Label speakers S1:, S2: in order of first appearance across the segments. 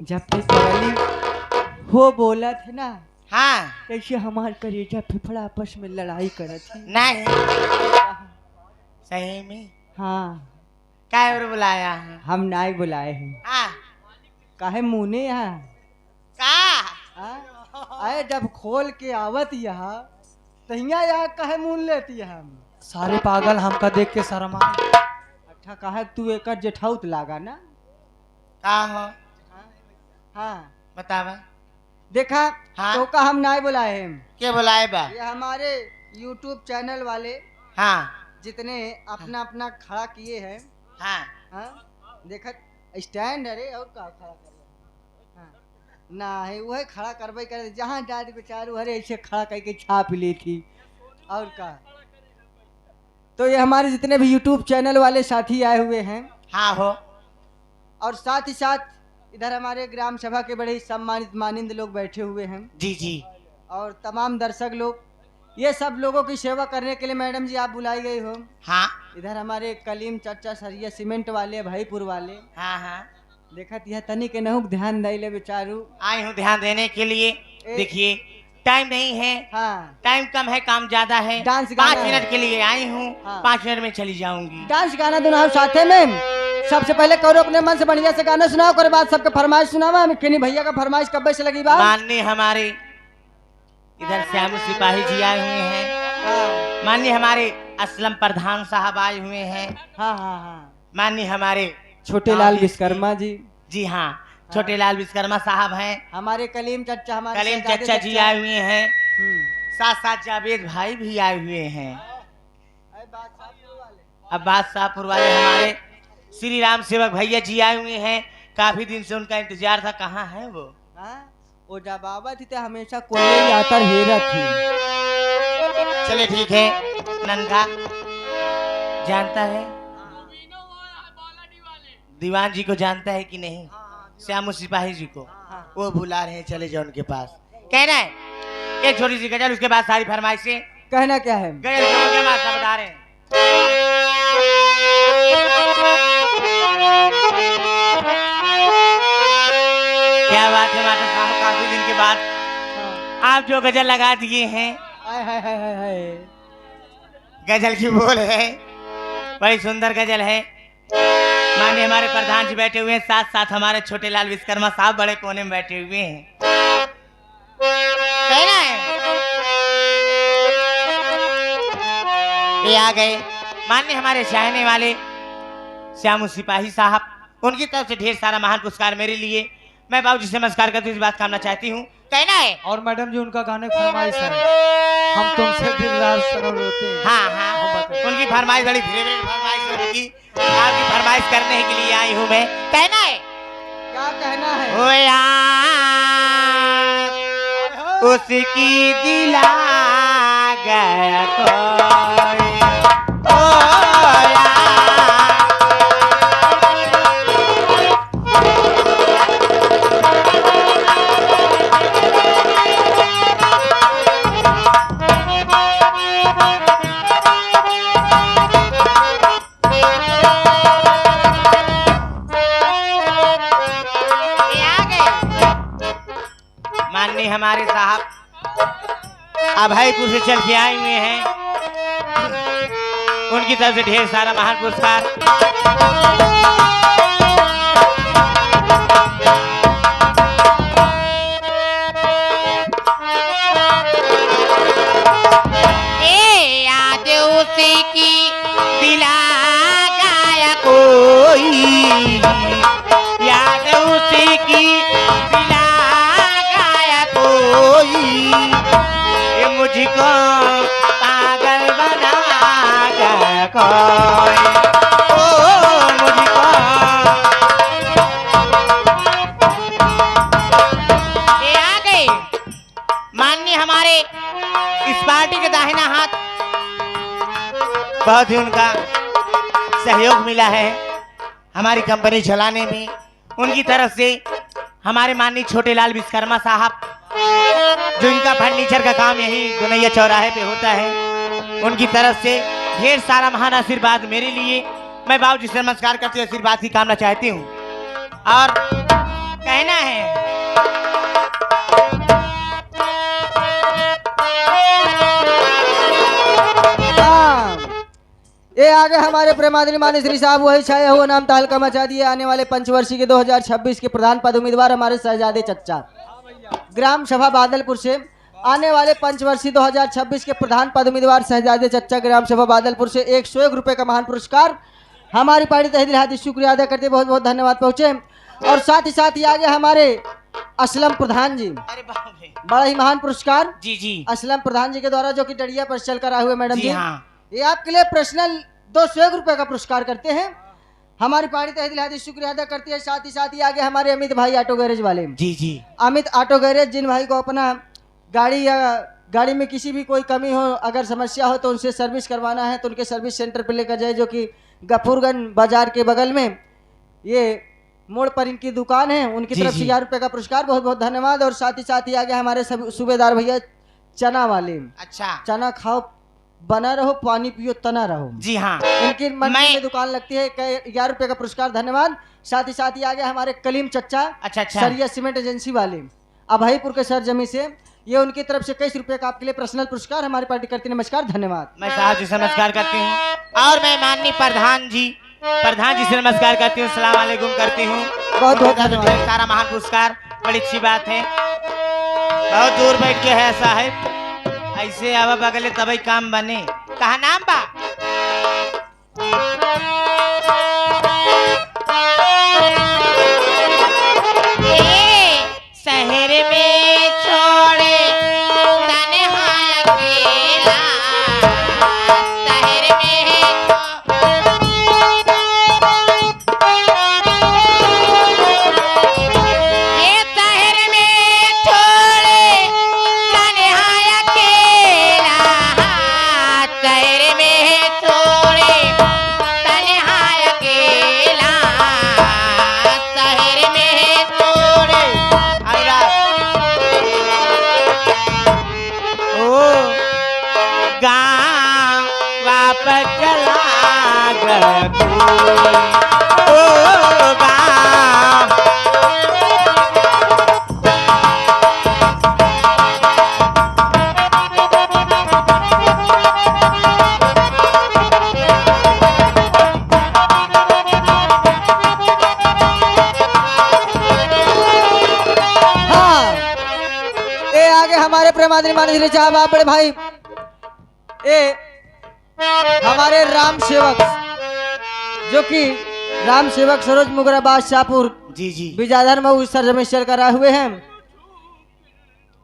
S1: जब तक पगली हो बोला थे ना,
S2: हाँ
S1: कैसे हमार करेजा फिफड़ा आपस में लड़ाई करत थी।
S2: नहीं सही में
S1: हाँ
S2: क्या और बुलाया है?
S1: हम नाई बुलाए हैं।
S2: हाँ
S1: काहे मुने यहाँ
S2: का
S1: अरे जब खोल के आवत यहाँ तहिया यहाँ काहे मुन लेती है हम
S3: सारे पागल हमका देख के शर्मा।
S1: अच्छा काहे तू एक जेठाउत लागा ना।
S2: का हो
S1: हाँ
S2: बतावा।
S1: देखा
S2: हाँ?
S1: तो का हम नाई बुलाए हैं।
S2: के बुलाए बा?
S1: ये हमारे YouTube चैनल वाले
S2: हाँ
S1: जितने अपना अपना खड़ा किए हैं।
S2: हाँ
S1: हाँ देखा स्टैंड अरे और का खड़ा कर हाँ ना है वह खड़ा करबे कर जहाँ डाल बेचारू अरे ऐसे खड़ा करके छाप ली थी और का। तो ये हमारे जितने भी YouTube चैनल वाले साथी आए हुए हैं।
S2: हाँ हो
S1: और साथ ही साथ इधर हमारे ग्राम सभा के बड़े सम्मानित मानिंद लोग बैठे हुए हैं
S2: जी जी।
S1: और तमाम दर्शक लोग, ये सब लोगों की सेवा करने के लिए मैडम जी आप बुलाई गई हो।
S2: हाँ
S1: इधर हमारे कलीम चर्चा सरिया सीमेंट वाले भाईपुर वाले
S2: हाँ हाँ
S1: देखत यह तनी के नहुक ध्यान दे ले बेचारू।
S2: आई हूँ ध्यान देने के लिए। देखिए टाइम नहीं है,
S1: हाँ
S2: टाइम कम है काम ज्यादा है।
S1: डांस
S2: 5
S1: गाना
S2: मिनट
S1: है।
S2: के लिए आई हूँ।
S1: हाँ।
S2: 5 मिनट में चली जाऊंगी।
S1: डांस गाना दोनों साथे में। सबसे पहले करो अपने मन से बढ़िया से गाना सुनाओ, कर बाद सबके फरमाइश सुनावा। किन्हीं भैया का फरमाइश कब से लगी बात।
S2: माननीय हमारे इधर श्याम सिपाही जी आए हुए हैं। माननीय हमारे असलम प्रधान साहब आए हुए हैं।
S1: हाँ हाँ हाँ
S2: माननीय हमारे
S1: छोटे लाल विश्वकर्मा जी।
S2: जी हाँ छोटे लाल विश्वकर्मा साहब हैं।
S1: हमारे कलीम चच्चा हमारे
S2: कलीम
S1: शहजादे
S2: चच्चा जी आए हुए हैं।
S1: हम्म।
S2: साथ साथ जावेद भाई भी आए हुए हैं।
S1: अरे बादशाहपुर वाले।
S2: अब बादशाहपुर वाले हमारे श्री राम सेवक भैया जी आए हुए हैं। काफी दिन से उनका इंतजार था, कहाँ है वो?
S1: हाँ? वो जब आवा थी तो हमेशा कोई आकर हेरा थी।
S2: चले ठीक है। नंगा जानता है, दीवान जी को जानता है कि नहीं? श्यामू सिपाही जी को वो बुला रहे हैं, चले जाओ उनके पास। कहना है एक छोटी सी गजल, उसके बाद सारी फरमाइशें।
S1: कहना क्या है?
S2: गजल के बाद सब बता रहे हैं। क्या बात है माता साहब, काफी दिन के बाद आप जो गजल लगा दिए हैं।
S1: हाय हाय हाय हाय हाय।
S2: गजल की बोल है, बड़ी सुंदर गजल है। माननीय हमारे प्रधान जी बैठे हुए हैं, साथ साथ हमारे छोटे लाल विश्वकर्मा साहब बड़े कोने में बैठे हुए हैं। कहना है ये आ गए माननीय हमारे चाहने वाले श्यामू सिपाही साहब, उनकी तरफ से ढेर सारा महान पुरस्कार मेरे लिए। मैं बाबूजी से नमस्कार करती हूँ, इस बात कामना चाहती हूँ। कहना है
S3: और मैडम जी उनका गाने की फरमाइश है, हम तुमसे दिल रात सनम रोते हैं।
S2: हाँ हाँ उनकी फरमाइश बड़ी धीरे धीरे फरमाइश है उनकी, आपकी फरमाइश करने के लिए आई हूँ मैं। कहना है
S1: क्या कहना है?
S2: ओ यार उसकी दिला गया कोई, ओ यार हमारे साहब अभयपुर से चल के आए हुए हैं, उनकी तरफ से ढेर सारा महान पुरस्कार। याद उसी की दिला गया कोई, याद उसी की दिला ये मुझको पागल बना गया कोई, ओ मुझको ये आ गए। माननीय हमारे इस पार्टी के दाहिना हाथ बहुत ही उनका सहयोग मिला है। हमारी कंपनी चलाने में। उनकी तरफ से हमारे माननीय छोटे लाल विश्वकर्मा साहब, जो इनका फर्नीचर का काम यही गुनैया चौराहे पे होता है, उनकी तरफ से ढेर सारा महान आशीर्वाद मेरे लिए। मैं बाबूजी से नमस्कार करते हुए आशीर्वाद की कामना चाहती हूँ। और कहना है
S1: ये आगे हमारे प्रेमादनी मानी श्री साहब वही छाया हुआ नाम तहलका मचा दिए। आने वाले पंचवर्षीय के 2026 के प्रधान पद उम्मीदवार हमारे शहजादे चच्चा, ग्राम सभा बादलपुर से। आने वाले पंचवर्षीय 2026 के प्रधान पद उम्मीदवार शहजादे चच्चा, ग्राम सभा बादलपुर से 101 रुपए का महान पुरस्कार हमारी पार्टी तहे दिल हार्दिक शुक्रिया अदा करते बहुत बहुत धन्यवाद पहुंचे। और साथ ही साथ ही आगे हमारे असलम प्रधान जी,
S2: अरे बाप रे,
S1: बड़ा ही महान पुरस्कार
S2: जी जी
S1: असलम प्रधान जी के द्वारा, जो कि डड़िया पर चल कर आए हुए मैडम
S2: जी
S1: जी।
S2: हाँ,
S1: ये आपके लिए पर्सनल 201 रुपए का पुरस्कार करते हैं। हमारी पार्टी तहे दिल हार्दिक शुक्रिया अदा करती है। साथ ही आगे हमारे अमित भाई ऑटो गैरेज वाले,
S2: जी जी
S1: अमित ऑटो गैरेज, जिन भाई को अपना गाड़ी या गाड़ी में किसी भी कोई कमी हो, अगर समस्या हो तो उनसे सर्विस करवाना है तो उनके सर्विस सेंटर पे लेकर जाए, जो कि गफूरगंज बाजार के बगल में ये मोड़ पर इनकी दुकान है। उनकी
S2: जी,
S1: तरफ से
S2: जी।
S1: 1000 रुपए का पुरस्कार, बहुत बहुत धन्यवाद। और साथ ही आगे हमारे सूबेदार भैया चना वाले,
S2: अच्छा
S1: चना खाओ बना रहो, पानी पियो तना रहो।
S2: जी हाँ,
S1: इनकी मंडी
S2: मैं-
S1: में दुकान लगती है। 11 रुपए का पुरस्कार, धन्यवाद। साथ ही आगे हमारे कलीम चच्चा,
S2: अच्छा अच्छा,
S1: सरिया सीमेंट एजेंसी वाले, अभाईपुर के सरजमी से, ये उनकी तरफ से 21 रुपए का आपके लिए पर्सनल पुरस्कार हमारी पार्टी करती है। नमस्कार, धन्यवाद।
S2: मैं साहब जी से नमस्कार करती हूँ। और मैं माननीय प्रधान जी से नमस्कार करती हूँ, सलाम वालेकुम करती हूँ।
S1: बहुत बहुत
S2: उनका तो
S1: धन्यवाद।
S2: ढेर सारा महान पुरस्कार, बड़ी अच्छी बात है। बहुत दूर बैठ के है ऐसा है, ऐसे आवा बगले तभी काम बने। कहा नाम बा? शहर में छोड़े तन्हाई अकेला, शहर में ये शहर में छोड़े तन्हाई अकेला, शहर में छोड़े तन्हाई अकेला, शहर में छोड़े ओ गाँव वापस चला गया कोई, ओ गाँव।
S1: हाँ, ये आगे हमारे प्रेमादनी मानी साहब, आप बड़े भाई, ये हमारे राम सेवक, जो कि राम सेवक सरोज मुगराबाद शाहपुर
S2: जी जी
S1: विजाधर मऊ सरजमी चल कर आए हुए हैं।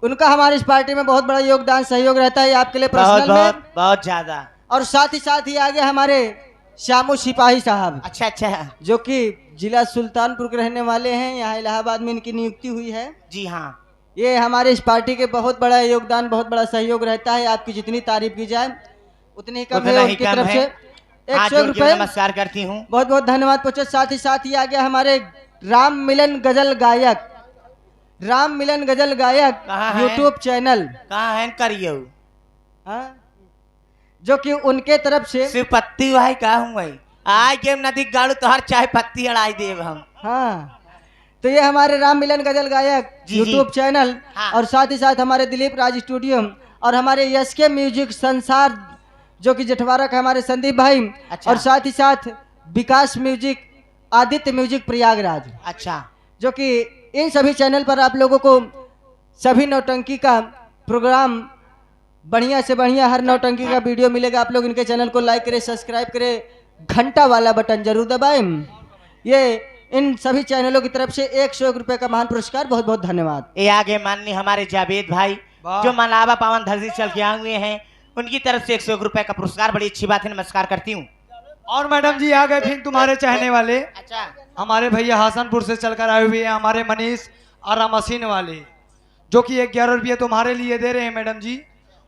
S1: उनका हमारी इस पार्टी में बहुत बड़ा योगदान सहयोग रहता है, आपके लिए
S2: बहुत
S1: पर्सनल में।
S2: बहुत बहुत ज्यादा।
S1: और साथ ही आगे हमारे श्यामू सिपाही साहब,
S2: अच्छा अच्छा,
S1: जो कि जिला सुल्तानपुर के रहने वाले हैं, यहाँ इलाहाबाद में इनकी नियुक्ति हुई है।
S2: जी हाँ,
S1: ये हमारे इस पार्टी के बहुत बड़ा योगदान, बहुत बड़ा सहयोग रहता है। आपकी जितनी तारीफ की जाए उतनी कम
S2: उतना
S1: है।
S2: ही
S1: उनकी
S2: कम
S1: तरफ
S2: है।
S1: से
S2: हाथ
S1: 101
S2: जोड़ के
S1: रुपए
S2: नमस्कार करती हूँ।
S1: बहुत बहुत धन्यवाद पहुंचे। साथ ही आगे हमारे राम मिलन गजल गायक, राम मिलन गजल गायक
S2: कहाँ है?
S1: यूट्यूब चैनल,
S2: कहाँ है करियो?
S1: हाँ, जो कि उनके तरफ से,
S2: सिर्फ पत्ती भाई का हूँ भाई, आज गेम नदी गाड़ू तो हर चाय पत्ती अड़ाई देव हम।
S1: हाँ, तो ये हमारे राम मिलन गजल गायक
S2: जी, जी।
S1: यूट्यूब चैनल,
S2: हाँ।
S1: और साथ ही साथ हमारे दिलीप राज स्टूडियो, और हमारे एसके म्यूजिक संसार, जो कि जठवारा का हमारे संदीप भाई,
S2: अच्छा।
S1: और साथ ही साथ विकास म्यूजिक, आदित्य म्यूजिक प्रयागराज,
S2: अच्छा,
S1: जो कि इन सभी चैनल पर आप लोगों को सभी नौटंकी का प्रोग्राम, बढ़िया से बढ़िया हर नौटंकी का वीडियो मिलेगा। आप लोग इनके चैनल को लाइक करें, सब्सक्राइब करें, घंटा वाला बटन जरूर दबाएं। ये इन सभी चैनलों की तरफ से 101 रुपए का महान पुरस्कार, बहुत बहुत धन्यवाद।
S2: ये आगे माननीय हमारे जावेद भाई,
S3: वाह।
S2: जो मलावा पावन धरती चल के आए हुए हैं, उनकी तरफ से 101 रुपए का पुरस्कार, बड़ी अच्छी बात है। नमस्कार करती हूँ।
S3: और मैडम जी आ गए फिर तुम्हारे चाहने वाले,
S2: अच्छा,
S3: हमारे भैया हसनपुर से चलकर आए हुए हैं, हमारे मनीष आरा मशीन वाले, जो कि 11 रुपये तुम्हारे लिए दे रहे हैं मैडम जी।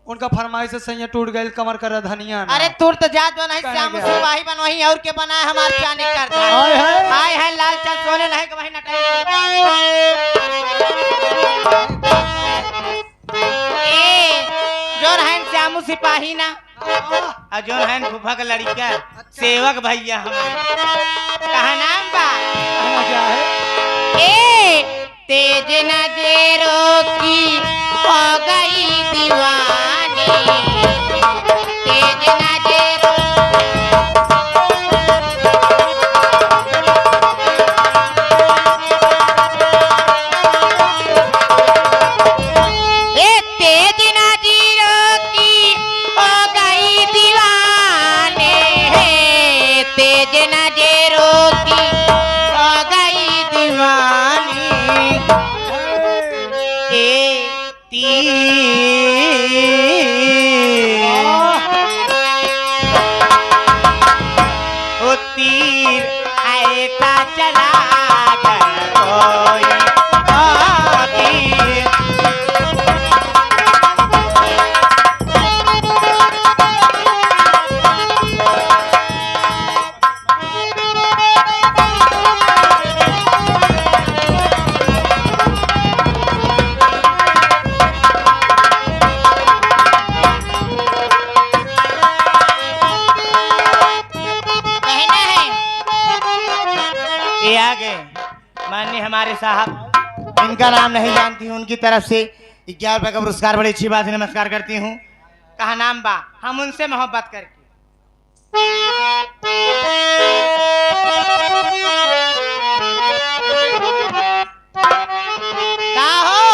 S3: उनका फरमाइश से सैया टूट गई कमर कर धनिया ना।
S2: अरे तू तो जात बना है
S3: कहाँ
S2: श्याम
S3: गया?
S2: सिपाही बन वही और के बना है हमार चानी करता
S3: हाय हाय।
S2: हाय हाय लाल चल सोने नहीं के वही नटाई ए जोर है श्याम सिपाही ना और जोर है फूफा का लड़का सेवक भैया हमारे कहा नाम बा
S3: कहना क्या है?
S2: ए तेज नजरों की हो गई दीवानी तेज नजरों ए तेज नजरों की हो गई दीवानी है तेज नजरों की हो गई दीवानी ओ तीर ऐसा चला कर कोई तीर कहना है ये आगे माननीय हमारे साहब इनका नाम नहीं जानती हूँ उनकी तरफ से 11 रुपए का पुरस्कार बड़ी अच्छी बात है नमस्कार करती हूँ कहा नाम बा हम उनसे मोहब्बत करके का हो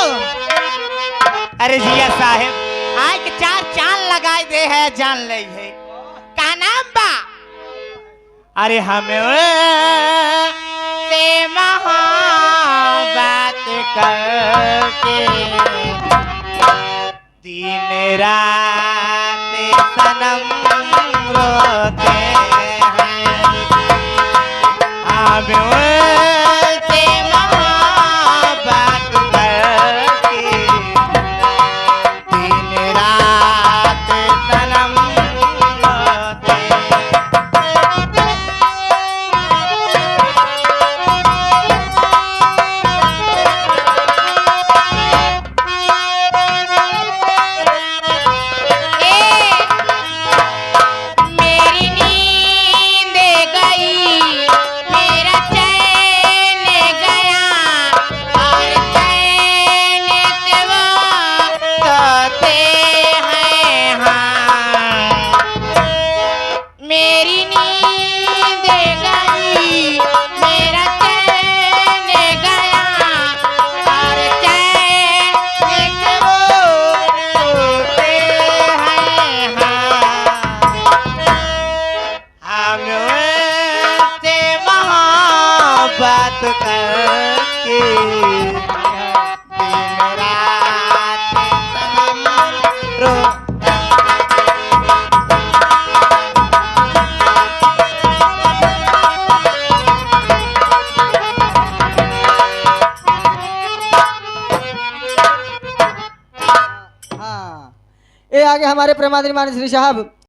S2: अरे जिया साहेब आज के 4 चांद लगाए दे है जान ले है का नाम बा अरे हमें से मोहब्बत करके दिन रात सनम रोते हैं हमें से मोहब्बत करके दिन रात सनम रोते हैं मेरी नींद गई मेरा चैन गया और चैन से वो सोते हैं हाँ मेरी नींद गई मेरा चैन गया और चैन से वो सोते हैं हाँ हम से मोहब्बत करके दिन रात सनम रो
S1: हाँ ये आगे हमारे प्रेमादरी माननीय श्री साहब